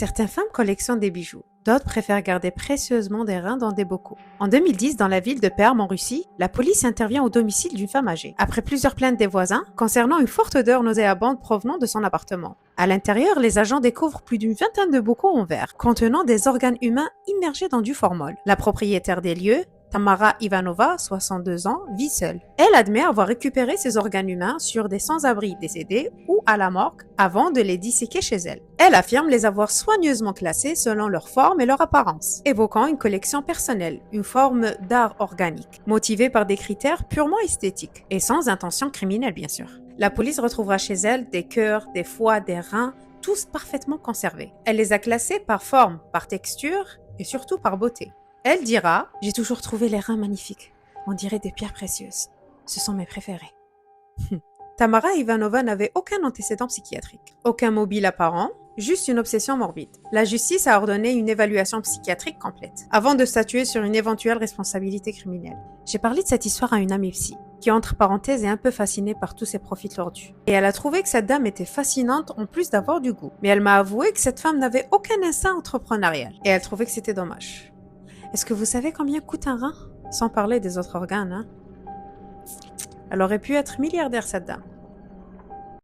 Certaines femmes collectionnent des bijoux. D'autres préfèrent garder précieusement des reins dans des bocaux. En 2010, dans la ville de Perm en Russie, la police intervient au domicile d'une femme âgée, après plusieurs plaintes des voisins concernant une forte odeur nauséabonde provenant de son appartement. À l'intérieur, les agents découvrent plus d'une vingtaine de bocaux en verre, contenant des organes humains immergés dans du formol. La propriétaire des lieux, Tamara Ivanova, 62 ans, vit seule. Elle admet avoir récupéré ses organes humains sur des sans-abri décédés ou à la morgue avant de les disséquer chez elle. Elle affirme les avoir soigneusement classés selon leur forme et leur apparence, évoquant une collection personnelle, une forme d'art organique, motivée par des critères purement esthétiques et sans intention criminelle bien sûr. La police retrouvera chez elle des cœurs, des foies, des reins, tous parfaitement conservés. Elle les a classés par forme, par texture et surtout par beauté. Elle dira « J'ai toujours trouvé les reins magnifiques. On dirait des pierres précieuses. Ce sont mes préférés. » Tamara Ivanova n'avait aucun antécédent psychiatrique, aucun mobile apparent, juste une obsession morbide. La justice a ordonné une évaluation psychiatrique complète, avant de statuer sur une éventuelle responsabilité criminelle. J'ai parlé de cette histoire à une amie psy, qui entre parenthèses est un peu fascinée par tous ces profits tordus. Et elle a trouvé que cette dame était fascinante en plus d'avoir du goût. Mais elle m'a avoué que cette femme n'avait aucun instinct entrepreneurial. Et elle trouvait que c'était dommage. Est-ce que vous savez combien coûte un rein? Sans parler des autres organes, hein? Elle aurait pu être milliardaire, cette dame.